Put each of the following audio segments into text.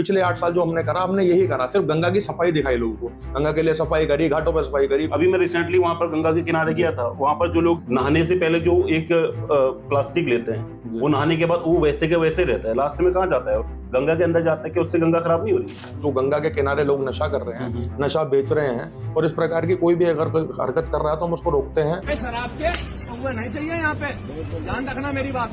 पिछले 8 साल जो हमने करा, हमने यही करा, सिर्फ गंगा की सफाई दिखाई लोगों को, गंगा के लिए सफाई करी, घाटों पर सफाई करी। अभी मैं रिसेंटली वहां पर गंगा के किनारे गया था, वहां पर जो लोग नहाने से पहले जो एक प्लास्टिक लेते हैं, वो नहाने के बाद वो वैसे के वैसे रहता है, लास्ट में कहाँ जाता है? गंगा के अंदर जाता है कि उससे गंगा खराब नहीं हो रही? जो गंगा के किनारे लोग नशा कर रहे हैं, नशा बेच रहे हैं, और इस प्रकार की कोई भी अगर हरकत कर रहा है तो हम उसको रोकते हैं। शराब के हुए नहीं चाहिए यहाँ पे, ध्यान रखना मेरी बात।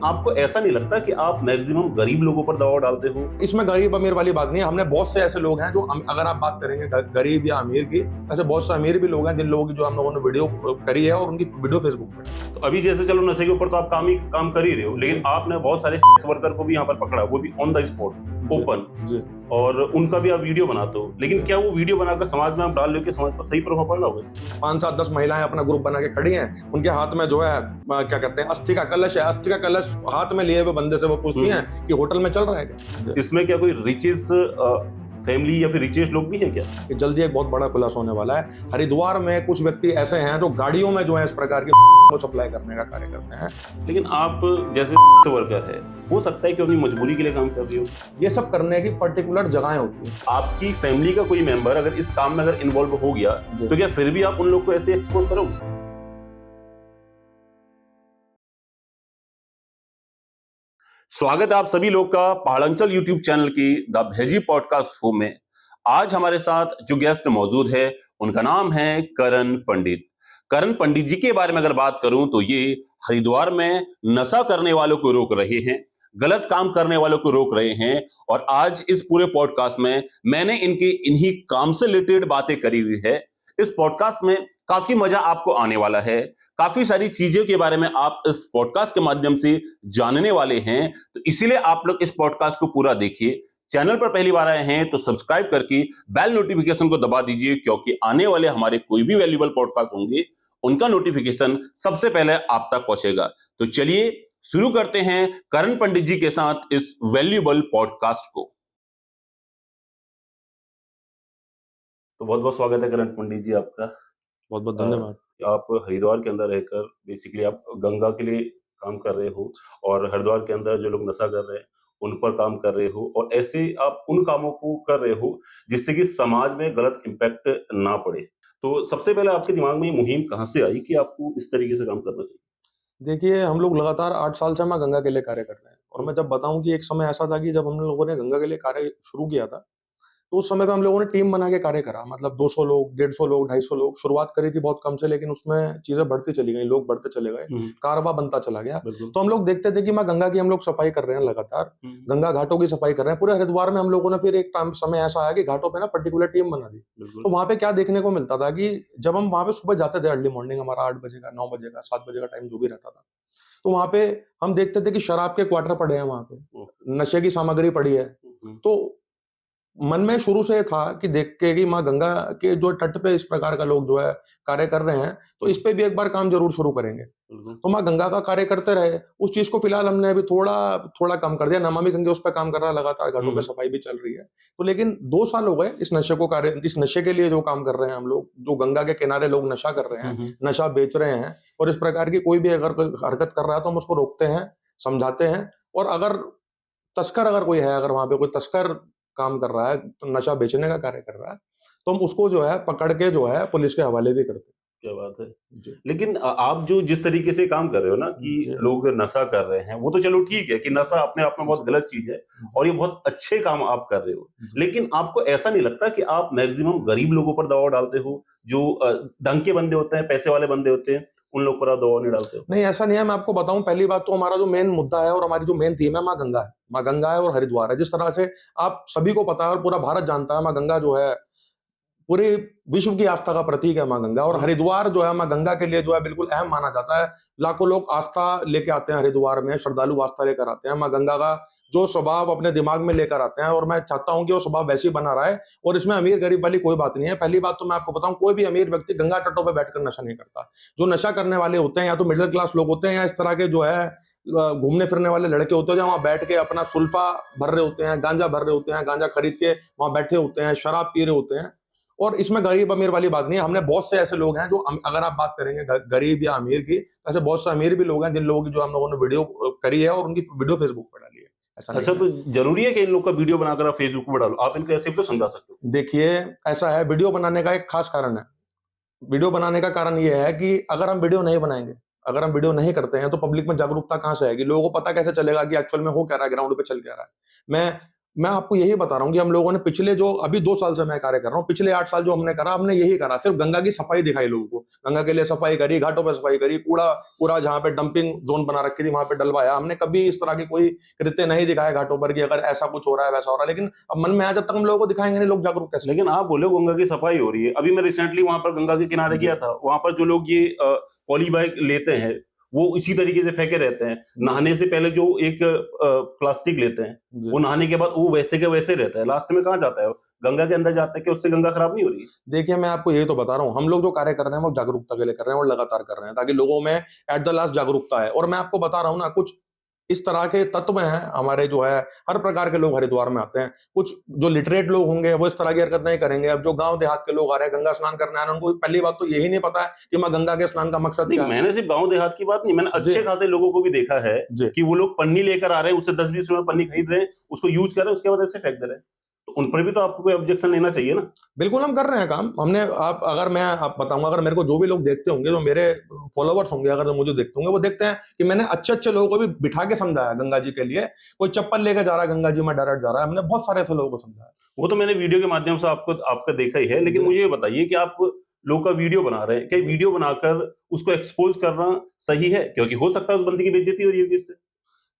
आपको ऐसा नहीं लगता कि आप मैक्सिमम गरीब लोगों पर दबाव डालते हो? इसमें गरीब अमीर वाली बात नहीं है, हमने बहुत से ऐसे लोग हैं जो अगर आप बात करेंगे गरीब या अमीर की, ऐसे बहुत से अमीर भी लोग हैं जिन लोगों की जो हम लोगों ने वीडियो करी है और उनकी वीडियो फेसबुक पे। तो अभी जैसे चलो नशे के ऊपर तो आप काम कर ही रहे हो, लेकिन आपने बहुत सारे वर्कर को भी यहाँ पर पकड़ा, वो भी ऑन द स्पॉट ओपन जी। और उनका भी आप वीडियो बनाते हो, लेकिन क्या वो वीडियो बनाकर समाज में आप डाल रहे हो कि समाज पर सही प्रभाव पड़ रहा होगा? 5, 7, 10 महिलाएं अपना ग्रुप बना के खड़ी हैं, उनके हाथ में जो है क्या कहते हैं, अस्थि का कलश है, अस्थि का कलश हाथ में लिए हुए बंदे से वो पूछती हैं कि होटल में चल रहा है क्या? इसमें क्या कोई रिचेस फैमिली या फिर रिचेस लोग भी हैं क्या? कि जल्दी एक बहुत बड़ा खुलासा होने वाला है। हरिद्वार में कुछ व्यक्ति ऐसे हैं जो गाड़ियों में जो है इस प्रकार की को सप्लाई करने का कार्य करते हैं। लेकिन आप जैसे वर्कर है, हो सकता है कि अपनी मजबूरी के लिए काम कर रही हो। ये सब करने की पर्टिकुलर जगहें होती हैं। आपकी फैमिली का कोई मेंबर अगर इस काम में अगर इन्वॉल्व हो गया तो क्या फिर भी आप उन लोग को ऐसे एक्सपोज करोगे? स्वागत है आप सभी लोग का पहाड़ंचल यूट्यूब चैनल की द भेजी पॉडकास्ट शो में। आज हमारे साथ जो गेस्ट मौजूद है उनका नाम है करण पंडित। करण पंडित जी के बारे में अगर बात करूं तो ये हरिद्वार में नशा करने वालों को रोक रहे हैं, गलत काम करने वालों को रोक रहे हैं, और आज इस पूरे पॉडकास्ट में मैंने इनके इन्हीं काम से रिलेटेड बातें करी हुई है। इस पॉडकास्ट में काफी मजा आपको आने वाला है, काफी सारी चीजों के बारे में आप इस पॉडकास्ट के माध्यम से जानने वाले हैं, तो इसीलिए आप लोग इस पॉडकास्ट को पूरा देखिए। चैनल पर पहली बार आए हैं तो सब्सक्राइब करके बेल नोटिफिकेशन को दबा दीजिए, क्योंकि आने वाले हमारे कोई भी वैल्यूएबल पॉडकास्ट होंगे उनका नोटिफिकेशन सबसे पहले आप तक पहुंचेगा। तो चलिए शुरू करते हैं करण पंडित जी के साथ इस वैल्यूएबल पॉडकास्ट को। तो बहुत बहुत स्वागत है करण पंडित जी आपका। बहुत बहुत धन्यवाद। आप हरिद्वार के अंदर रहकर बेसिकली आप गंगा के लिए काम कर रहे हो, और हरिद्वार के अंदर जो लोग नशा कर रहे हैं उन पर काम कर रहे हो, और ऐसे आप उन कामों को कर रहे हो जिससे कि समाज में गलत इम्पैक्ट ना पड़े। तो सबसे पहले आपके दिमाग में ये मुहिम कहाँ से आई कि आपको इस तरीके से काम करना चाहिए? देखिए, हम लोग लगातार 8 साल से हम गंगा के लिए कार्य कर रहे हैं, और मैं जब बताऊं कि एक समय ऐसा था कि जब हम लोगों ने गंगा के लिए कार्य शुरू किया था, तो उस समय पे हम लोगों ने टीम बना के कार्य करा। मतलब 200 लोग, 150 लोग, 250 लोग, शुरुआत करी थी बहुत कम से, लेकिन उसमें चीजें बढ़ती चली गई, लोग बढ़ते चले गए, कारवा बनता चला गया। तो हम लोग देखते थे कि माँ गंगा की हम लोग सफाई कर रहे हैं लगातार, गंगा घाटों की सफाई कर रहे हैं पूरे हरिद्वार में। हम लोगों ने फिर एक समय ऐसा आया कि घाटों पे ना पर्टिकुलर टीम बना दी। तो वहां पे क्या देखने को मिलता था कि जब हम वहां पे सुबह जाते थे, अर्ली मॉर्निंग, हमारा 8 बजे का, 9 बजे का, 7 बजे का टाइम जो भी रहता था, तो वहां पे हम देखते थे कि शराब के क्वार्टर पड़े हैं, वहां पे नशे की सामग्री पड़ी है। तो मन में शुरू से था कि देख के कि माँ गंगा के जो तट पे इस प्रकार का लोग जो है कार्य कर रहे हैं, तो इस पे भी एक बार काम जरूर शुरू करेंगे। तो माँ गंगा का कार्य करते रहे। उस चीज को फिलहाल हमने अभी थोड़ा कम कर दिया। नमामि गंगे उस पर काम कर रहा है लगातार, घाटों पे सफाई भी चल रही है। तो लेकिन 2 साल हो गए इस नशे के लिए जो काम कर रहे हैं हम लोग, जो गंगा के किनारे लोग नशा कर रहे हैं, नशा बेच रहे हैं, और इस प्रकार की कोई भी अगर हरकत कर रहा है तो हम उसको रोकते हैं, समझाते हैं। और अगर कोई है, अगर वहां पे कोई तस्कर काम कर रहा है, तो नशा बेचने का कार्य कर रहा है, तो हम उसको जो है पकड़ के जो है पुलिस के हवाले भी करते हैं। क्या बात है। लेकिन आप जो जिस तरीके से काम कर रहे हो ना कि लोग नशा कर रहे हैं, वो तो चलो ठीक है कि नशा अपने आप में बहुत गलत चीज है, और ये बहुत अच्छे काम आप कर रहे हो, लेकिन आपको ऐसा नहीं लगता कि आप मैक्सिमम गरीब लोगों पर दबाव डालते हो? जो ढंग के बंदे होते हैं, पैसे वाले बंदे होते हैं, उन लोग पर आप दबाव नहीं डालते हो? नहीं, ऐसा नहीं है। मैं आपको बताऊं, पहली बात तो हमारा जो मेन मुद्दा है और हमारी जो मेन थीम है, माँ गंगा है। माँ गंगा है और हरिद्वार है। जिस तरह से आप सभी को पता है और पूरा भारत जानता है, माँ गंगा जो है पूरे विश्व की आस्था का प्रतीक है माँ गंगा, और हरिद्वार जो है माँ गंगा के लिए जो है बिल्कुल अहम माना जाता है। लाखों लोग आस्था लेके आते हैं हरिद्वार में, श्रद्धालु आस्था लेकर आते हैं। माँ गंगा का जो स्वभाव अपने दिमाग में लेकर आते हैं, और मैं चाहता हूं कि वो स्वभाव वैसे ही बना रहा है, और इसमें अमीर गरीब वाली कोई बात नहीं है। पहली बात तो मैं आपको बताऊं, कोई भी अमीर व्यक्ति गंगा तटों पर बैठकर नशा नहीं करता। जो नशा करने वाले होते हैं या तो मिडिल क्लास लोग होते हैं, या इस तरह के जो है घूमने फिरने वाले लड़के होते हैं, जो वहां बैठ के अपना सुल्फा भर रहे होते हैं, गांजा भर रहे होते हैं, गांजा खरीद के वहां बैठे होते हैं, शराब पी रहे होते हैं। और इसमें गरीब अमीर वाली बात नहीं है। हमने बहुत से ऐसे लोग हैं जो अगर आप बात करेंगे गरीब या अमीर की, ऐसे बहुत से अमीर भी लोग हैं जिन लोगों की जो हम लोगों ने वीडियो करी है और उनकी वीडियो फेसबुक पर डाली है। ऐसा नहीं अच्छा, है। तो जरूरी है कि इन लोग का वीडियो बनाकर आप फेसबुक पर डालो? आप इनको ऐसे भी तो समझा सकते हो। देखिए, ऐसा है, वीडियो बनाने का एक खास कारण है। वीडियो बनाने का कारण ये है कि अगर हम वीडियो नहीं बनाएंगे, अगर हम वीडियो नहीं करते हैं, तो पब्लिक में जागरूकता कहाँ से आएगी? लोगों को पता कैसे चलेगा कि एक्चुअल में हो क्या रहा है, ग्राउंड पे चल क्या रहा है? मैं आपको यही बता रहा हूँ कि हम लोगों ने पिछले जो अभी 2 साल से मैं कार्य कर रहा हूँ, पिछले 8 साल जो हमने करा, हमने यही करा, सिर्फ गंगा की सफाई दिखाई लोगों को। गंगा के लिए सफाई करी, घाटों पे सफाई करी, कूड़ा पूरा जहाँ पे डंपिंग जोन बना रखी थी, वहां पे डलवाया। हमने कभी इस तरह की कोई कृत्य नहीं दिखाया घाटों पर कि अगर ऐसा कुछ हो रहा है, वैसा हो रहा है। लेकिन अब मन में आया, जब तक हम लोगों को दिखाएंगे नहीं, लोग जागरूक कैसे? लेकिन आप बोले गंगा की सफाई हो रही है। अभी मैं रिसेंटली वहां पर गंगा के किनारे जी। गया था, वहां पर जो लोग ये पॉली बैग लेते हैं वो इसी तरीके से फेंके रहते हैं। नहाने से पहले जो एक प्लास्टिक लेते हैं, जी। वो नहाने के बाद वो वैसे के वैसे रहता है, लास्ट में कहाँ जाता है? गंगा के अंदर जाता है कि उससे गंगा खराब नहीं हो रही? देखिए, मैं आपको यही तो बता रहा हूँ, हम लोग जो कार्य कर रहे हैं वो जागरूकता के लिए कर रहे हैं और लगातार कर रहे हैं, ताकि लोगों में एट द लास्ट जागरूकता है। और मैं आपको बता रहा हूँ ना, कुछ इस तरह के तत्व हैं हमारे, जो है हर प्रकार के लोग हरिद्वार में आते हैं। कुछ जो लिटरेट लोग होंगे वो इस तरह की हरकत नहीं करेंगे। अब जो गांव देहात के लोग आ रहे हैं गंगा स्नान करने आ रहे हैं, उनको पहली बात तो यही नहीं पता है कि मां गंगा के स्नान का मकसद नहीं, क्या है। मैंने सिर्फ गांव देहात की बात नहीं, मैंने जी। अच्छे खासे लोगों को भी देखा है जी। कि वो लोग पन्नी लेकर आ रहे हैं, उससे 10-20 रुपए पन्नी खरीद रहे हैं, उसको यूज कर रहे हैं, उसके बाद ऐसे फेंक दे रहे हैं। तो उन पर भी तो आपको कोई ऑब्जेक्शन लेना चाहिए ना? बिल्कुल हम कर रहे हैं काम। हमने आप अगर मैं आप बताऊंगा, अगर मेरे को जो भी लोग देखते होंगे, जो मेरे फॉलोवर्स होंगे, अगर जो मुझे देखते होंगे, वो देखते हैं कि मैंने अच्छे-अच्छे लोगों को भी बिठा के समझाया गंगा जी के लिए। कोई चप्पल लेके जा रहा है गंगा जी में डायरेक्ट जा रहा है, हमने बहुत सारे ऐसे लोगों को समझाया। वो तो मैंने वीडियो के माध्यम से आपका देखा ही है, लेकिन जी। मुझे ये बताइए कि आप लोग का वीडियो बना रहे हैं, क्या वीडियो बनाकर उसको एक्सपोज करना सही है? क्योंकि हो सकता है उस बंदे की बेइज्जती हो रही है इससे।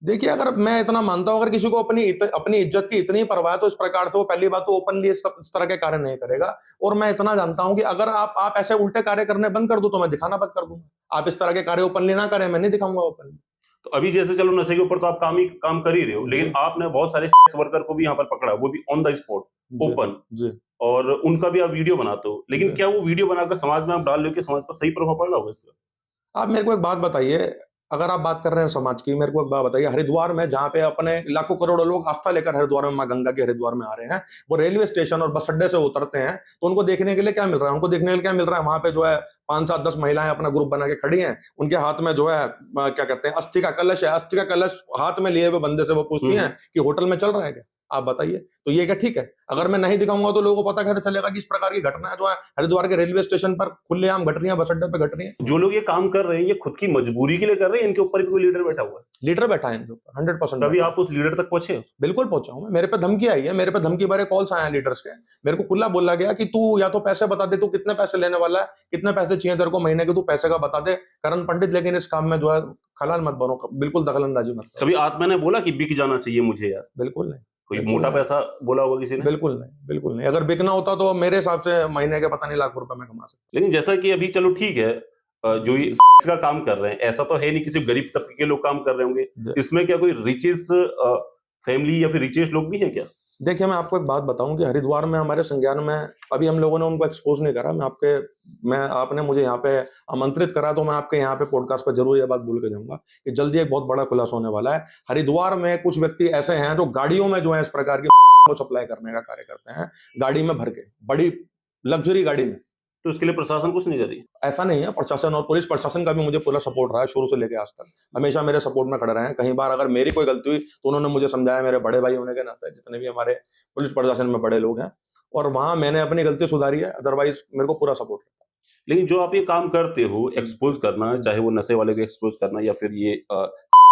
देखिए, अगर मैं इतना मानता हूं, अगर किसी को अपनी इज्जत की इतनी परवाह है, तो इस प्रकार से वो पहली बात तो ओपनली इस तरह के कार्य नहीं करेगा। और मैं इतना जानता हूं कि अगर आप ऐसे उल्टे कार्य करने बंद कर दो, तो मैं दिखाना बंद कर दूंगा। आप इस तरह के कार्य ओपनली ना करें, मैं नहीं दिखाऊंगा ओपनली। तो अभी जैसे चलो नशे के ऊपर तो आप काम कर ही रहे हो, लेकिन जी। आपने बहुत सारे सेक्स वर्कर को भी यहाँ पर पकड़ा, वो भी ऑन द स्पॉट, जी। ओपन, जी। और उनका भी आप वीडियो बनाते हो। लेकिन जी। क्या वो वीडियो बनाकर समाज में आप डाल रहे हो कि समाज पर सही प्रभाव पड़ रहा होगा इससे? आप मेरे को एक बात बताइए, अगर आप बात कर रहे हैं समाज की, मेरे को एक बात बताइए, हरिद्वार में जहाँ पे अपने लाखों करोड़ों लोग आस्था लेकर हरिद्वार में, मां गंगा के हरिद्वार में आ रहे हैं, वो रेलवे स्टेशन और बस अड्डे से उतरते हैं, तो उनको देखने के लिए क्या मिल रहा है? उनको देखने के लिए क्या मिल रहा है? वहां पे जो है 5-7-10 महिलाएं अपना ग्रुप बना के खड़ी हैं, उनके हाथ में जो है क्या कहते हैं, अस्थि का कलश है। अस्थि का कलश हाथ में लिए हुए बंदे से वो पूछती हैं कि होटल में चल रहा है क्या? आप बताइए। तो ये क्या ठीक है? अगर मैं नहीं दिखाऊंगा तो लोगों को पता कैसे चलेगा कि इस प्रकार की घटनाएं जो है हरिद्वार के रेलवे स्टेशन पर खुलेआम घट रही है, बस अड्डे पे घट रही है? जो लोग ये काम कर रहे हैं, ये खुद की मजबूरी के लिए कर रहे हैं, इनके ऊपर भी कोई लीडर बैठा हुआ है? लीडर बैठा है इनके ऊपर, 100% कभी बैठा है। आप उस लीडर तक पहुंचे हो? बिल्कुल पहुंचा हूं मैं। मेरे पे धमकी आई है, मेरे पे धमकी भरे कॉल्स आए हैं लीडर्स के। मेरे को खुला बोला गया कि तू या तो पैसे बता दे, तू कितने पैसे लेने वाला है, कितने पैसे चाहिए तेरे को महीने के, तू पैसे का बता दे करण पंडित, लेकिन इस काम में जो है खलाल मत बनो, बिल्कुल दखलंदाजी मत करो। कभी आत्मा ने बोला कि बिक जाना चाहिए मुझे यार? बिल्कुल नहीं। कोई बिल्कुल मोटा नहीं। पैसा बोला होगा किसी ने? बिल्कुल नहीं, बिल्कुल नहीं। अगर बिकना होता तो मेरे हिसाब से महीने के पता नहीं लाख रुपए में कमा सकता। लेकिन जैसा कि अभी चलो ठीक है, जो ये का काम कर रहे हैं, ऐसा तो है नहीं किसी गरीब तबके के लोग काम कर रहे होंगे। जी। इसमें क्या कोई रिचेस्ट फैमिली या फिर रिचेस्ट लोग भी हैं क्या? देखिए, मैं आपको एक बात बताऊं कि हरिद्वार में हमारे संज्ञान में अभी हम लोगों ने उनको एक्सपोज नहीं करा। आपने मुझे यहाँ पे आमंत्रित करा, तो मैं आपके यहाँ पे पॉडकास्ट पर जरूर ये बात बोल के जाऊंगा कि जल्दी एक बहुत बड़ा खुलासा होने वाला है। हरिद्वार में कुछ व्यक्ति ऐसे हैं जो गाड़ियों में जो है इस प्रकार की को सप्लाई करने का कार्य करते हैं, गाड़ी में भर के, बड़ी लग्जरी गाड़ी में। तो उसके लिए प्रशासन कुछ नहीं कर रही? ऐसा नहीं है, प्रशासन और पुलिस प्रशासन का भी मुझे पूरा सपोर्ट रहा है शुरू से लेकर आज तक। हमेशा मेरे सपोर्ट में खड़े रहे हैं। कई बार अगर मेरी कोई गलती हुई तो उन्होंने मुझे समझाया, मेरे बड़े भाई होने के नाते, जितने भी हमारे पुलिस प्रशासन में बड़े लोग हैं, और वहां मैंने अपनी गलती सुधारी है। अदरवाइज मेरे को पूरा सपोर्ट रहता लेकिन जो आप ये काम करते हो, एक्सपोज करना, चाहे वो नशे वाले को एक्सपोज करना या फिर ये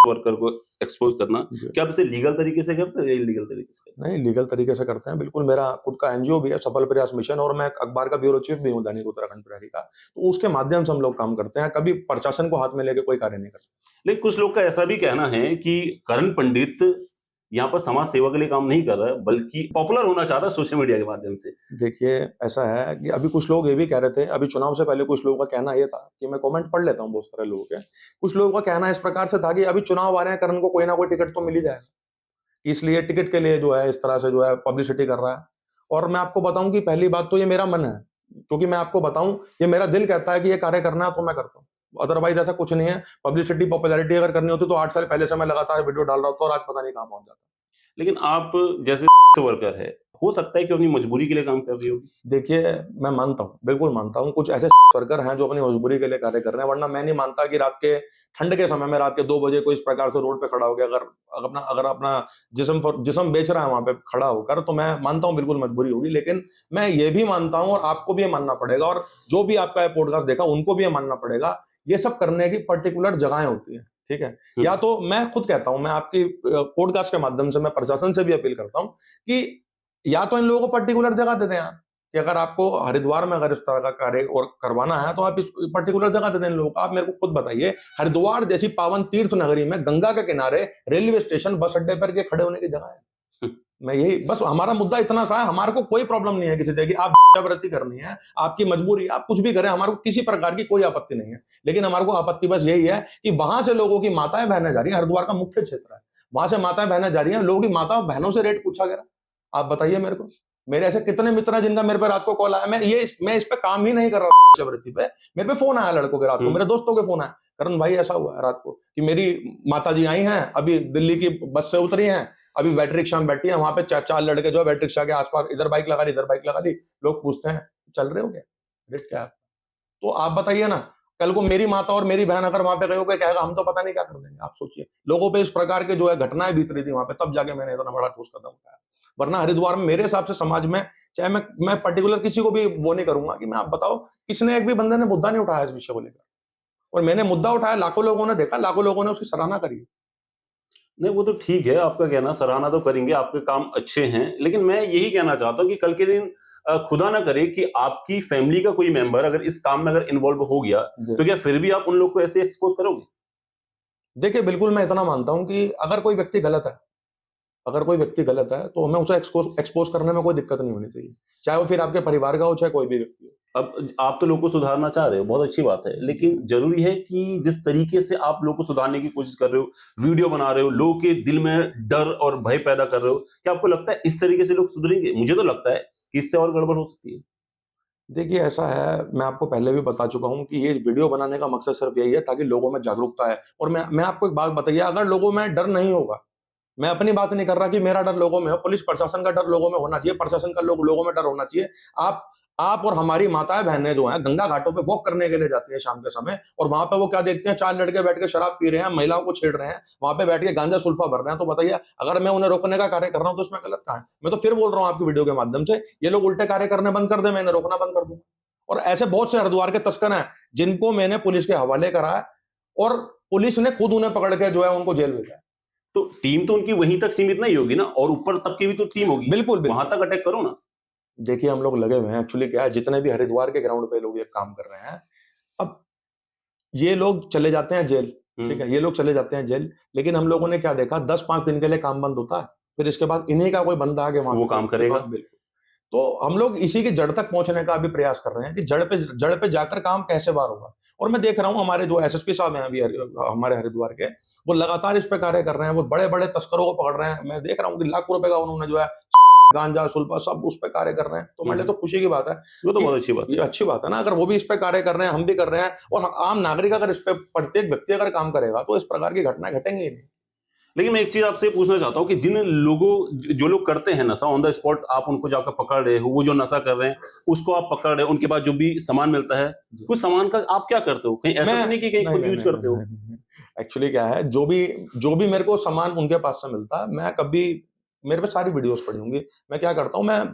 वर्कर को एक्सपोज करना, है। क्या आप इसे लीगल तरीके से करते हो या इलीगल तरीके से करते नहीं, लीगल तरीके से करते हैं बिल्कुल। मेरा खुद का एनजीओ भी है, सफल प्रयास मिशन, और मैं अखबार का ब्यूरो चीफ भी हूँ, दैनिक उत्तराखंड प्रहरी का। तो उसके माध्यम से हम लोग काम करते हैं, कभी प्रशासन को हाथ में लेके कोई कार्य नहीं करते। लेकिन कुछ लोग का ऐसा भी कहना है कि करण पंडित यहाँ पर समाज सेवा के लिए काम नहीं कर रहा है, बल्कि पॉपुलर होना चाहता है सोशल मीडिया के माध्यम से। देखिए, ऐसा है कि अभी कुछ लोग ये भी कह रहे थे, अभी चुनाव से पहले कुछ लोगों का कहना ये था कि मैं कमेंट पढ़ लेता हूँ बहुत सारे लोगों के। कुछ लोगों का कहना इस प्रकार से था कि अभी चुनाव आ रहे हैं, करण को कोई ना कोई टिकट तो मिल ही जाएगा, इसलिए टिकट के लिए जो है इस तरह से जो है पब्लिसिटी कर रहा है। और मैं आपको बताऊं कि पहली बात तो ये मेरा मन है, क्योंकि मैं आपको बताऊं, ये मेरा दिल कहता है कि ये कार्य करना है तो मैं करता हूँ। अदरवाइज ऐसा कुछ नहीं है। पब्लिसिटी पॉपुलैरिटी अगर करनी होती तो 8 साल पहले से मैं लगातार वीडियो डाल रहा होता और आज पता नहीं कहां पहुंच जाता। लेकिन आप जैसे वर्कर है, हो सकता है कि अपनी मजबूरी के लिए काम कर रही होगी। देखिए, मैं मानता हूँ, बिल्कुल मानता हूँ, कुछ ऐसे वर्कर हैं जो अपनी मजबूरी के लिए कार्य कर रहे हैं, वरना मैं नहीं मानता कि रात के ठंड के समय में रात के 2 बजे कोई इस प्रकार से रोड पे खड़ा हो गया, अगर अपना जिस्म बेच रहा है वहां पे खड़ा होकर, तो मैं मानता हूँ बिल्कुल मजबूरी होगी। लेकिन मैं ये भी मानता हूँ, और आपको भी ये मानना पड़ेगा, और जो भी आपका पॉडकास्ट देखा उनको भी ये मानना पड़ेगा, ये सब करने की पर्टिकुलर जगहें होती हैं, ठीक है। या तो मैं खुद कहता हूं, मैं आपकी पॉडकास्ट के माध्यम से मैं प्रशासन से भी अपील करता हूं कि या तो इन लोगों को पर्टिकुलर जगह दे दें आप, कि अगर आपको हरिद्वार में अगर इस तरह का कार्य और करवाना है तो आप इस पर्टिकुलर जगह दे दें इन लोगों को। आप मेरे को खुद बताइए, हरिद्वार जैसी पावन तीर्थ नगरी में गंगा के किनारे रेलवे स्टेशन बस अड्डे पर के खड़े होने की जगह है। मैं यही बस, हमारा मुद्दा इतना सा है, हमारे को कोई प्रॉब्लम नहीं है किसी तरह की, आप भिक्षावृत्ति करनी है, आपकी मजबूरी, आप कुछ भी करें, हमारे को किसी प्रकार की कोई आपत्ति नहीं है। लेकिन हमारे को आपत्ति बस यही है कि वहां से लोगों की माताएं बहनें जा रही है, हरिद्वार का मुख्य क्षेत्र है, वहां से माताएं बहनें जा रही है, लोगों की माताओं बहनों से रेट पूछा गया। आप बताइए मेरे को, मेरे ऐसे कितने मित्र हैं जिनका मेरे पे रात को कॉल आया, मैं इस पे काम ही नहीं कर रहा भिक्षावृत्ति पे, मेरे पे फोन आया लड़कों के रात को, मेरे दोस्तों के फोन आया, करण भाई ऐसा हुआ है रात को कि मेरी माता जी आई हैं, अभी दिल्ली की बस से उतरी हैं, अभी बैटरी रिक्शा में बैठी है, वहां पे चार लड़के जो है बैटरी रिक्शा के आसपास, इधर बाइक लगा ली, इधर बाइक लगा ली, लोग पूछते हैं चल रहे हो क्या, रेट क्या है? तो आप बताइए ना, कल को मेरी माता और मेरी बहन अगर वहां पे गई हो, कहेगा हम तो पता नहीं क्या कर देंगे। आप सोचिए, लोगों पे इस प्रकार के जो है घटनाएं बीत रही थी वहां पे, तब जाके मैंने इतना बड़ा ठोस कदम उठाया। वरना हरिद्वार में मेरे हिसाब से समाज में, चाहे मैं पर्टिकुलर किसी को भी वो नहीं करूंगा कि मैं, आप बताओ किसने, एक भी बंदे ने मुद्दा नहीं उठाया इस विषय को लेकर, और मैंने मुद्दा उठाया, लाखों लोगों ने देखा, लाखों लोगों ने उसकी सराहना करी। नहीं, वो तो ठीक है, आपका कहना सराहना तो करेंगे, आपके काम अच्छे हैं, लेकिन मैं यही कहना चाहता हूँ कि कल के दिन खुदा ना करे कि आपकी फैमिली का कोई मेंबर अगर इस काम में अगर इन्वॉल्व हो गया, तो क्या फिर भी आप उन लोग को ऐसे एक्सपोज करोगे? देखिए, बिल्कुल मैं इतना मानता हूं कि अगर कोई व्यक्ति गलत है, तो हमें उसे एक्सपोज करने में कोई दिक्कत नहीं होनी चाहिए, चाहे वो फिर आपके परिवार का हो, चाहे कोई भी व्यक्ति हो। अब आप तो लोगों को सुधारना चाह रहे हो, बहुत अच्छी बात है, लेकिन जरूरी है कि जिस तरीके से आप लोगों को सुधारने की कोशिश कर रहे हो, वीडियो बना रहे हो, लोगों के दिल में डर और भय पैदा कर रहे हो, क्या आपको लगता है इस तरीके से लोग सुधरेंगे? मुझे तो लगता है कि इससे और गड़बड़ हो सकती है। देखिए, ऐसा है, मैं आपको पहले भी बता चुका हूं कि ये वीडियो बनाने का मकसद सिर्फ यही है ताकि लोगों में जागरूकता है। और मैं आपको एक बात बताइए, अगर लोगों में डर नहीं होगा, मैं अपनी बात नहीं कर रहा कि मेरा डर लोगों में हो, पुलिस प्रशासन का डर लोगों में होना चाहिए, प्रशासन का लोगों में डर होना चाहिए। आप और हमारी माताएं बहनें जो हैं गंगा घाटों पे वॉक करने के लिए जाती है शाम के समय, और वहां पे वो क्या देखते हैं, 4 लड़के बैठ के शराब पी रहे हैं, महिलाओं को छेड़ रहे हैं, वहां पे बैठ के गांजा सुल्फा भर रहे हैं। तो बताइए, अगर मैं उन्हें रोकने का कार्य कर रहा हूं तो इसमें गलत कहां है? मैं तो फिर बोल रहा हूं आपकी वीडियो के माध्यम से, ये लोग उल्टे कार्य करने बंद कर दे, मैं इन्हें रोकना बंद कर दूं। और ऐसे बहुत से हरिद्वार के तस्कर हैं जिनको मैंने पुलिस के हवाले करा है, और पुलिस ने खुद उन्हें पकड़ के जो है उनको जेल भेजा है। तो टीम तो उनकी वहीं तक सीमित नहीं होगी ना, और ऊपर तक की भी तो टीम होगी, बिल्कुल वहां तक अटैक करो ना। देखिए, हम लोग लगे हुए हैं, एक्चुअली क्या है, जितने भी हरिद्वार के ग्राउंड पे लोग ये काम कर रहे हैं, अब ये लोग चले जाते हैं जेल, ठीक है, ये लोग चले जाते हैं जेल, लेकिन हम लोगों ने क्या देखा, 10-5 दिन के लिए काम बंद होता है, फिर इसके बाद इन्हीं का कोई बंदा आगे वहां वो काम करेगा। बिल्कुल। तो हम लोग इसी की जड़ तक पहुंचने का भी प्रयास कर रहे हैं कि जड़ पे जाकर काम कैसे बार होगा। और मैं देख रहा हूं हमारे जो एसएसपी साहब हैं अभी हमारे हरिद्वार के, वो लगातार इस पे कार्य कर रहे हैं, वो बड़े बड़े तस्करों को पकड़ रहे हैं। मैं देख रहा हूं कि लाखों रुपए का उन्होंने जो है गांजा सुल्फा सब उस पे कार्य कर रहे हैं। तो मेरे लिए तो खुशी की बात है, वो तो बहुत अच्छी बात है। ये अच्छी बात है ना, अगर वो भी इस पे कार्य कर रहे हैं, हम भी कर रहे हैं, और आम नागरिक अगर इस पे प्रत्येक व्यक्ति अगर काम करेगा तो इस प्रकार की घटनाएं घटेंगी ही नहीं। लेकिन मैं एक चीज आपसे पूछना चाहता हूँ कि जो लोग करते हैं नशा ऑन द स्पॉट, आप उनको जाकर पकड़ रहे हो, वो जो नशा कर रहे हैं उसको आप पकड़ रहे हो, उनके बाद जो भी सामान मिलता है, कुछ सामान का आप क्या करते हो? कहीं ऐसा नहीं कि कहीं खुद यूज करते हो? एक्चुअली क्या है, जो भी मेरे को सामान उनके पास से मिलता है, मैं कभी, मेरे पे सारी वीडियोस पड़ी होंगी, मैं क्या करता हूँ, मैं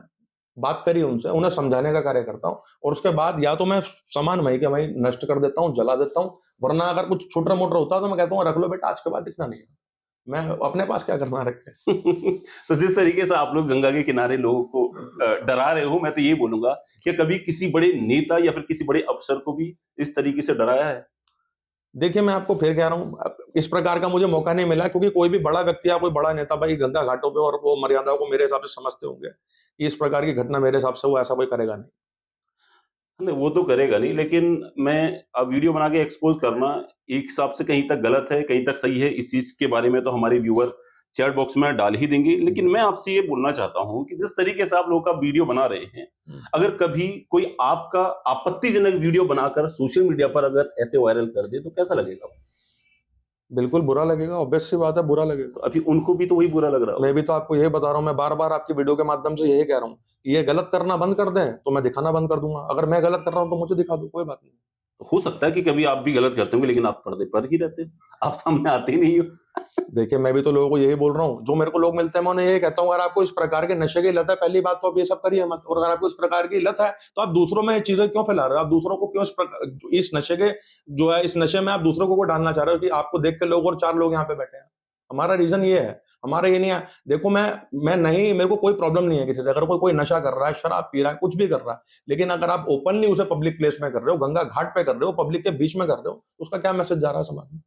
बात करी उनसे, उन्हें समझाने का कार्य करता हूँ, और उसके बाद या तो मैं सामान वहीं के वहीं नष्ट कर देता हूँ, जला देता हूँ, वरना अगर कुछ छोटा मोटा होता है तो मैं कहता हूँ रख लो बेटा, आज के बाद इतना नहीं है, मैं अपने पास क्या करना रखे। तो जिस तरीके से आप लोग गंगा के किनारे लोगों को डरा रहे हो, मैं तो ये बोलूंगा कि कभी किसी बड़े नेता या फिर किसी बड़े अफसर को भी इस तरीके से डराया है? देखिए, मैं आपको फिर कह रहा हूँ, इस प्रकार का मुझे मौका नहीं मिला, क्योंकि कोई भी बड़ा व्यक्ति या कोई बड़ा नेता भाई गंगा घाटों पे, और वो मर्यादाओं को मेरे हिसाब से समझते होंगे कि इस प्रकार की घटना मेरे हिसाब से वो ऐसा कोई करेगा नहीं। नहीं, वो तो करेगा नहीं, लेकिन मैं अब वीडियो बना के एक्सपोज करना एक हिसाब से कहीं तक गलत है, कहीं तक सही है, इस चीज के बारे में तो हमारे व्यूअर चैट बॉक्स में डाल ही देंगे। लेकिन मैं आपसे ये बोलना चाहता हूं कि जिस तरीके से आप लोग का वीडियो बना रहे हैं, अगर कभी कोई आपका आपत्तिजनक वीडियो बनाकर सोशल मीडिया पर अगर ऐसे वायरल कर दे तो कैसा लगेगा? बिल्कुल बुरा लगेगा, ऑब्वियस सी बात है, बुरा लगेगा। तो अभी उनको भी तो वही बुरा लग रहा होगा। मैं भी तो आपको यही बता रहा हूँ, मैं बार-बार आपकी वीडियो के माध्यम से यही कह रहा हूँ कि ये गलत करना बंद कर दें, तो मैं दिखाना बंद कर दूँगा। अगर मैं गलत कर रहा हूँ, तो मुझे दिखा दो, कोई बात नहीं। हो सकता है कि कभी आप भी गलत करते होंगे, लेकिन आप पर्दे पर ही रहते हो, आप सामने आते ही नहीं हो। देखिए, मैं भी तो लोगों को यही बोल रहा हूँ, जो मेरे को लोग मिलते हैं, मैं उन्हें यही कहता हूँ, अगर आपको इस प्रकार के नशे की लत है, पहली बात तो आप ये सब करिए मत। और अगर आपको इस प्रकार की लत है, तो आप दूसरों में ये चीज़ें क्यों फैला रहे हो? आप दूसरों को क्यों इस नशे के जो है, इस नशे में आप दूसरों को डालना चाह रहे हो कि आपको देख के लोग और 4 लोग यहाँ पे बैठे हैं। हमारा रीज़न ये है, हमारा ये नहीं है। देखो, मैं नहीं, मेरे को कोई प्रॉब्लम नहीं है किसी से। अगर कोई नशा कर रहा है, शराब पी रहा है, कुछ भी कर रहा है, लेकिन अगर आप ओपनली उसे पब्लिक प्लेस में कर रहे हो, गंगा घाट पे कर रहे हो, पब्लिक के बीच में कर रहे हो, तो उसका क्या मैसेज जा रहा है समाज में?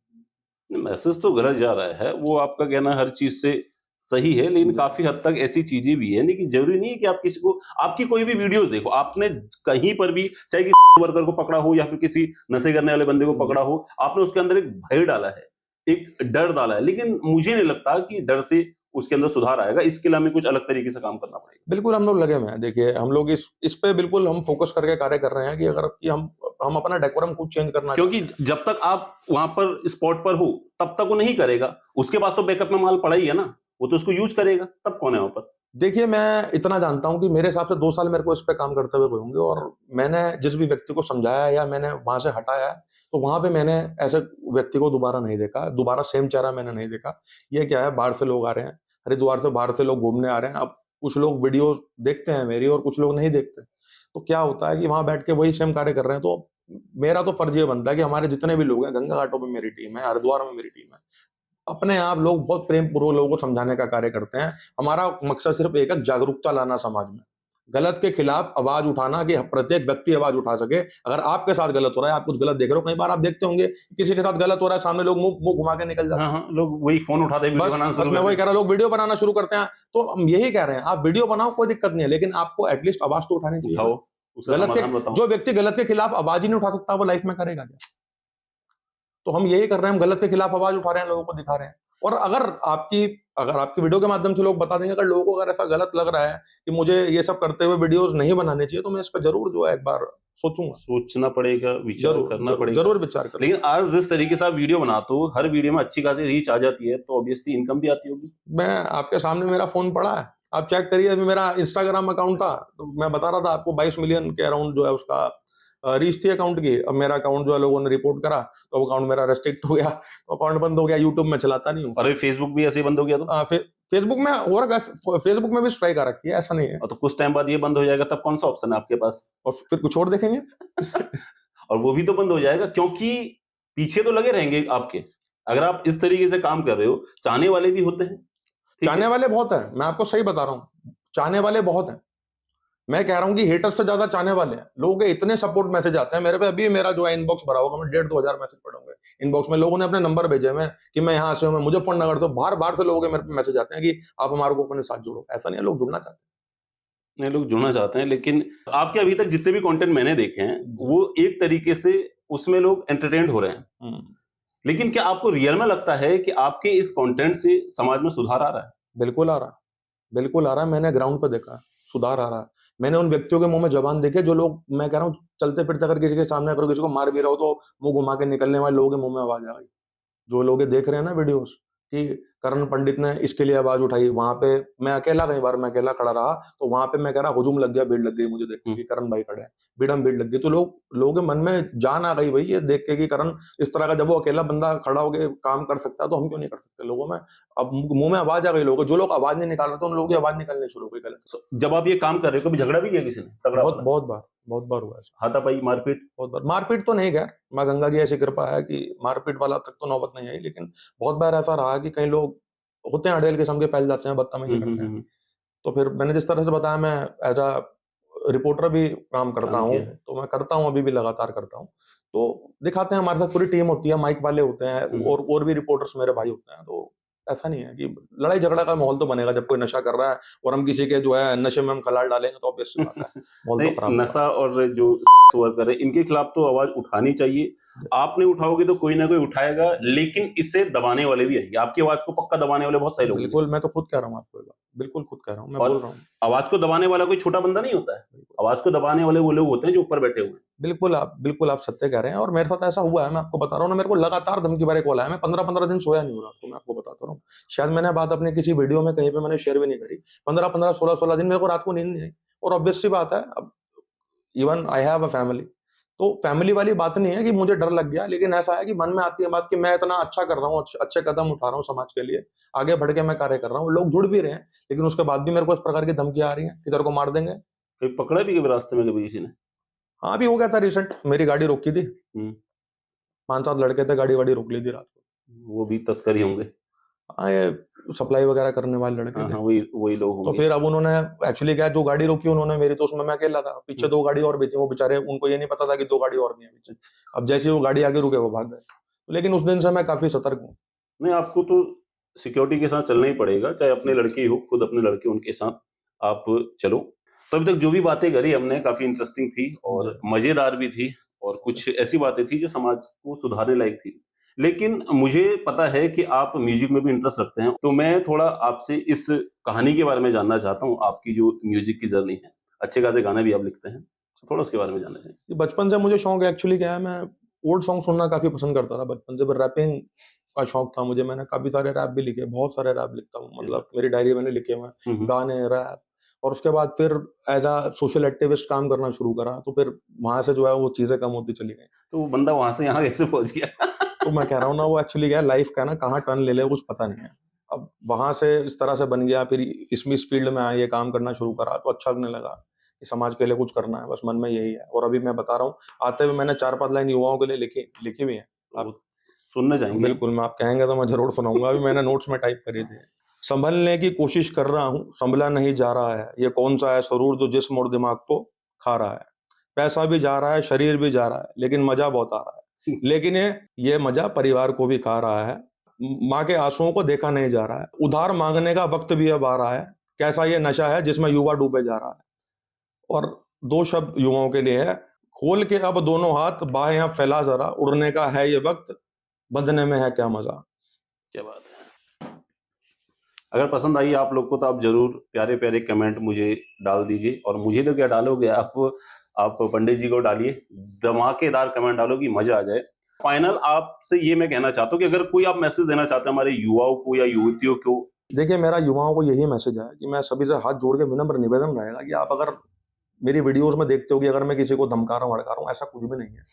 मैसेज तो गलत जा रहा है, वो आपका कहना हर चीज से सही है, लेकिन काफी हद तक ऐसी चीजें भी है, लेकिन जरूरी नहीं है कि आप किसी को, आपकी कोई भी वीडियोस देखो, आपने कहीं पर भी, चाहे किसी वर्कर को पकड़ा हो या फिर किसी नशे करने वाले बंदे को पकड़ा हो, आपने उसके अंदर एक भय डाला है, एक डर डाला है, लेकिन मुझे नहीं लगता कि डर से उसके अंदर सुधार आएगा। इसके लिए हमें कुछ अलग तरीके से काम करना पड़ेगा। बिल्कुल हम लोग लगे हुए हैं। देखिए, हम लोग इस पे बिल्कुल हम फोकस करके कार्य कर रहे हैं कि अगर कि हम अपना डेकोरम खुद चेंज करना क्योंकि जब तक आप वहां पर स्पॉट पर हो, तब तक वो नहीं करेगा, उसके पास तो बैकअप में माल पड़ा ही है ना, वो तो उसको यूज करेगा, तब कौन है वहां पर? देखिए, मैं इतना जानता हूं कि मेरे हिसाब से 2 साल मेरे को इस पे काम करते हुए हुए होंगे, और मैंने जिस भी व्यक्ति को समझाया है या मैंने वहां से हटाया है, तो वहां पे मैंने ऐसे व्यक्ति को दोबारा नहीं देखा, दोबारा सेम चेहरा मैंने नहीं देखा। ये क्या है, बाहर से लोग आ रहे हैं, हरिद्वार से बाहर से लोग घूमने आ रहे हैं। अब कुछ लोग वीडियो देखते हैं मेरी और कुछ लोग नहीं देखते, तो क्या होता है कि वहां बैठ के वही सेम कार्य कर रहे हैं। तो मेरा तो फर्ज ये बनता है कि हमारे जितने भी लोग हैं, गंगा घाटों में मेरी टीम है, हरिद्वार में मेरी टीम है, अपने आप लोग बहुत प्रेम पूर्वक लोगों को समझाने का कार्य करते हैं। हमारा मकसद सिर्फ एक है, जागरूकता लाना समाज में, गलत के खिलाफ आवाज उठाना, कि प्रत्येक व्यक्ति आवाज उठा सके। अगर आपके साथ गलत हो रहा है, आप कुछ गलत देख रहे हो, कई बार आप देखते होंगे किसी के साथ गलत हो रहा है, सामने लोग मुंह मुंह घुमा के निकल जाते हाँ हैं। हाँ, लोग वही फोन उठाते वीडियो बस बनाना बस शुरू मैं कर वही देते कह रहा, लोग वीडियो बनाना शुरू करते हैं। तो हम यही कह रहे हैं, आप वीडियो बनाओ, कोई दिक्कत नहीं है, लेकिन आपको एटलीस्ट आवाज तो उठानी हैं। चाहिए उठाओ, ना। उसका गलत समाधान के बताओ। जो व्यक्ति गलत के खिलाफ आवाज ही नहीं उठा सकता, वो लाइफ में करेगा क्या? तो हम यही कर रहे हैं, हम गलत के खिलाफ आवाज उठा रहे हैं, लोगों को दिखा रहे हैं। और अगर आपकी वीडियो के माध्यम से लोग बता देंगे, अगर लोगों को अगर ऐसा गलत लग रहा है कि मुझे ये सब करते हुए वीडियोस नहीं बनाने चाहिए, तो मैं इस पर जरूर जो है एक बार सोचूंगा। सोचना पड़ेगा, विचार जरूर करना जरूर पड़ेगा। जरूर विचार करूंगा। लेकिन आज जिस तरीके से आप वीडियो बनाते हो, हर वीडियो में अच्छी खासी रीच आ जाती है, तो ऑब्वियसली इनकम भी आती होगी। मैं आपके सामने, मेरा फोन पड़ा है, आप चेक करिए। अभी मेरा इंस्टाग्राम अकाउंट था, तो मैं बता रहा था आपको, 22 मिलियन के अराउंड जो है उसका रीच थी अकाउंट की। अब मेरा अकाउंट जो है लोगों ने रिपोर्ट करा, तो अकाउंट मेरा रेस्ट्रिक्ट हो गया, तो अकाउंट बंद हो गया। यूट्यूब में चलाता नहीं हूँ। और फेसबुक भी ऐसे ही बंद हो गया तो? फेसबुक में हो रखा है, फेसबुक में भी स्ट्राइक आ रखी है, ऐसा नहीं है। और तो कुछ टाइम बाद ये बंद हो जाएगा, तब कौन सा ऑप्शन है आपके पास? और फिर कुछ और देखेंगे। और वो भी तो बंद हो जाएगा, क्योंकि पीछे तो लगे रहेंगे आपके। अगर आप इस तरीके से काम कर रहे हो, चाहने वाले भी होते हैं, ठीक चाहने है? वाले बहुत हैं, मैं आपको सही बता रहा हूँ, चाहने वाले बहुत हैं। मैं कह रहा हूँ कि हेटर से ज्यादा चाहने वाले हैं। लोगों के इतने सपोर्ट मैसेज आते हैं मेरे पे, अभी मेरा जो है इनबॉक्स भरा होगा, मैं 1,500-2,000 मैसेज पढ़ूंगा इनबॉक्स में। लोगों ने अपने नंबर भेजे हुए हैं कि मैं यहाँ से हूँ, मैं मुजफ्फरनगर, तो बाहर बाहर से लोगों के मेरे पे मैसेज आते हैं कि आप हमारे को अपने साथ जोड़ो। ऐसा नहीं है, लोग जुड़ना चाहते नहीं, लोग जुड़ना चाहते हैं, लेकिन आपके अभी तक जितने भी कंटेंट मैंने देखे हैं, वो एक तरीके से उसमें लोग एंटरटेन्ड हो रहे हैं। हैं। लेकिन क्या आपको रियल में लगता है कि आपके इस कंटेंट से समाज में सुधार आ रहा है? बिल्कुल आ रहा है, बिल्कुल आ रहा है। मैंने ग्राउंड पे देखा है, सुधार आ रहा है। मैंने उन व्यक्तियों के मुंह में जबान देखे, जो लोग, मैं कह रहा हूँ, चलते फिरते अगर किसी के सामने अगर किसी को मार भी रहा हो, तो मुंह घुमा के निकलने वाले लोगों के मुंह में आवाज आ गई। जो लोग ये देख रहे हैं ना वीडियोस, कि करण पंडित ने इसके लिए आवाज उठाई, वहां पे मैं अकेला, कई बार मैं अकेला खड़ा रहा, तो वहां पे मैं कह रहा, हुजूम लग गया, भीड़ लग गई मुझे देख के कि करण भाई खड़े हैं, भीड़ लग गई। तो लोगों के मन में जान आ गई भाई, ये देख के कि करण इस तरह का, जब वो अकेला बंदा खड़ा होकर काम कर सकता है, तो हम क्यों नहीं कर सकते। लोगों में अब मुंह में आवाज आ गई, लोगों, जो लोग आवाज नहीं निकाल रहे थे, उन लोगों की आवाज निकलनी शुरू हो गई गलत। जब आप ये काम कर रहे हो, कभी झगड़ा भी किया किसी ने तगड़ा वाला? बहुत बार हुआ ऐसा। हाथापाई, मारपीट? बहुत बार मारपीट तो नहीं, खैर माँ गंगा की ऐसी कृपा है कि मारपीट वाला तक तो नौबत नहीं आई, लेकिन बहुत बार ऐसा रहा कि कई लोग होते हैं अड़ेल किस्म के, फैल जाते हैं, बदतमीजी करते हैं। तो फिर मैंने जिस तरह से बताया, मैं एज अ रिपोर्टर भी काम करता काम हूँ, किया है। तो मैं करता हूँ, अभी भी लगातार करता हूँ। तो दिखाते हैं, हमारे साथ पूरी टीम होती है, माइक वाले होते हैं, और भी रिपोर्टर्स मेरे भाई होते हैं। तो ऐसा नहीं है कि लड़ाई झगड़ा का माहौल तो बनेगा जब कोई नशा कर रहा है और हम किसी के जो है नशे में हम खलाल डालेंगे, तो ऑब्वियस सी बात है, माहौल तो नहीं, खराब होगा। नशा और जो वर्कर है, इनके खिलाफ तो आवाज उठानी चाहिए। आप नहीं उठाओगे तो कोई ना कोई उठाएगा, लेकिन इसे दबाने वाले भी आएंगे। आपकी आवाज को पक्का दबाने वाले बहुत सारे लोग हैं। बिल्कुल, मैं तो खुद कह रहा हूँ आपको ये बात, बिल्कुल खुद कह रहा हूँ, मैं और बोल रहा हूँ। आवाज को दबाने वाला कोई छोटा बंदा नहीं होता है। आवाज को दबाने वाले वो लोग होते हैं जो ऊपर बैठे हुए हैं। बिल्कुल आप सत्य कह रहे हैं और मेरे साथ ऐसा हुआ है, मैं आपको बता रहा हूँ ना, मेरे को लगातार धमकी भरे कॉल आया, मैं 15-15 दिन सोया नहीं हूँ रात को, मैं आपको बताता रहा हूँ। शायद मैंने बात अपने किसी वीडियो में कहीं पे मैंने शेयर भी नहीं करी। 15-15, 16-16 दिन मेरे को रात को नींद नहीं आई और ऑब्वियस सी बात है, अब even I have a family, तो फैमिली वाली बात नहीं है कि मुझे डर लग गया, लेकिन ऐसा है कि मन में आती है बात कि मैं इतना अच्छा कर रहा हूँ, अच्छे कदम उठा रहा हूँ समाज के लिए, आगे बढ़ के मैं कार्य कर रहा हूँ, लोग जुड़ भी रहे हैं, लेकिन उसके बाद भी मेरे को इस प्रकार की धमकियां आ रही हैं कि तेरे को मार देंगे। कहीं पकड़ा भी कभी रास्ते में कभी किसी ने? हाँ, अभी हो गया था रिसेंट, मेरी गाड़ी रोकी थी, हम्म, 5-7 लड़के थे, गाड़ी वाड़ी रोक ली थी रात को। वो भी तस्कर ही होंगे। हाँ, ये सप्लाई वगैरह करने वाले लड़के हाँ थे। हाँ, वही लोग तो होंगे। फिर अब उन्होंने एक्चुअली क्या है, जो गाड़ी रोकी उन्होंने मेरी, तो उसमें मैं अकेला था, पीछे 2 गाड़ी और भी थी, वो बेचारे, उनको ये नहीं पता था कि 2 गाड़ी और भी हैं पीछे। अब जैसे ही वो गाड़ी आगे रुके वो भाग गए, लेकिन उस दिन से मैं काफी सतर्क हूँ। नहीं, आपको तो सिक्योरिटी के साथ चलना ही पड़ेगा, चाहे अपने लड़के हो, खुद अपने लड़के, उनके साथ आप चलो। तो अभी तक जो भी बातें करी हमने काफी इंटरेस्टिंग थी और मजेदार भी थी, और कुछ ऐसी बातें थी जो समाज को सुधारने लायक थी। लेकिन मुझे पता है कि आप म्यूजिक में भी इंटरेस्ट रखते हैं, तो मैं थोड़ा आपसे इस कहानी के बारे में जानना चाहता हूँ, आपकी जो म्यूजिक की जर्नी है। अच्छे खासे गाने भी आप लिखते हैं, तो थोड़ा उसके बारे में जानना चाहिए। ये बचपन से मुझे शौक है, एक्चुअली क्या है, मैं ओल्ड सॉन्ग सुनना काफी पसंद करता था बचपन से, रैपिंग का शौक था मुझे, मैंने काफी सारे रैप भी लिखे, बहुत सारे रैप लिखता हूँ, मतलब मेरी डायरी मैंने लिखे हुए हैं गाने, रैप। और उसके बाद फिर एज अ सोशल एक्टिविस्ट काम करना शुरू करा, तो फिर वहां से जो है वो चीजें कम होती चली गई। तो वो बंदा वहां से यहाँ कैसे पहुंच गया? तो मैं कह रहा हूँ ना, वो एक्चुअली क्या है, लाइफ का ना कहाँ टर्न ले ले कुछ पता नहीं है। अब वहां से इस तरह से बन गया, फिर इसमें इस फील्ड में आया, ये काम करना शुरू करा, तो अच्छा लगने लगा कि समाज के लिए कुछ करना है, बस मन में यही है। और अभी मैं बता रहा हूँ, आते हुए मैंने 4-5 लाइन युवाओं के लिए लिखी भी है। आप सुनना चाहेंगे? बिल्कुल, मैं आप कहेंगे तो मैं जरूर सुनाऊंगा, अभी मैंने नोट्स में टाइप करी थी। संभलने की कोशिश कर रहा हूँ, संभला नहीं जा रहा है, ये कौन सा है सरूर जो जिस्म और दिमाग को खा रहा है। पैसा भी जा रहा है, शरीर भी जा रहा है, लेकिन मजा बहुत आ रहा है। लेकिन ये मजा परिवार को भी खा रहा है। माँ के आंसुओं को देखा नहीं जा रहा है, उधार मांगने का वक्त भी अब आ रहा है। कैसा ये नशा है जिसमें युवा डूबे जा रहा है। और 2 शब्द युवाओं के लिए है, खोल के अब दोनों हाथ, बाहें अब फैला जरा, उड़ने का है ये वक्त, बंधने में है क्या मजा। क्या बात है। अगर पसंद आई आप लोग को तो आप जरूर प्यारे प्यारे कमेंट मुझे डाल दीजिए, और मुझे तो क्या डालोगे आप पंडित जी को डालिए, धमाकेदार कमेंट डालो कि मजा आ जाए। फाइनल आपसे ये मैं कहना चाहता हूँ कि अगर कोई आप मैसेज देना चाहते हैं हमारे युवाओं को या युवतियों को। देखिए, मेरा युवाओं को यही मैसेज है कि मैं सभी से हाथ जोड़ के विनम्र निवेदन रहेगा कि आप अगर मेरी वीडियोस में देखते हो कि अगर मैं किसी को धमका रहा हूँ, भड़का रहा हूँ, ऐसा कुछ भी नहीं है।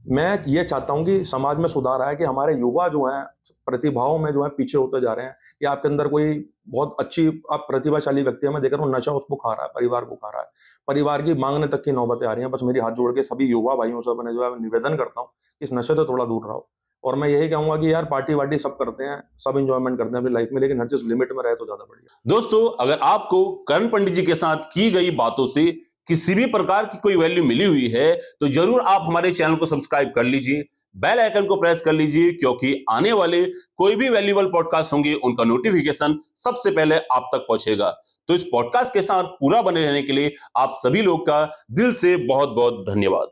मैं ये चाहता हूँ कि समाज में सुधार आए, कि हमारे युवा जो हैं प्रतिभाओं में जो है पीछे होते जा रहे हैं, कि आपके अंदर कोई बहुत अच्छी आप प्रतिभाशाली व्यक्ति है, मैं देख रहा हूँ नशा उसको खा रहा है, परिवार को खा रहा है, परिवार की मांगने तक की नौबतें आ रही हैं। बस मेरी हाथ जोड़ के सभी युवा भाइयों से मैंने जो है निवेदन करता हूँ कि इस नशे से थोड़ा दूर रहो। और मैं यही कहूंगा कि यार पार्टी वार्टी सब करते हैं, सब इंजॉयमेंट करते हैं अपनी लाइफ में, लेकिन हर चीज लिमिट में रहे तो ज्यादा बढ़िया। दोस्तों, अगर आपको करण पंडित जी के साथ की गई बातों से किसी भी प्रकार की कोई वैल्यू मिली हुई है तो जरूर आप हमारे चैनल को सब्सक्राइब कर लीजिए, बेल आइकन को प्रेस कर लीजिए, क्योंकि आने वाले कोई भी वैल्यूएबल पॉडकास्ट होंगे उनका नोटिफिकेशन सबसे पहले आप तक पहुंचेगा। तो इस पॉडकास्ट के साथ पूरा बने रहने के लिए आप सभी लोग का दिल से बहुत बहुत धन्यवाद।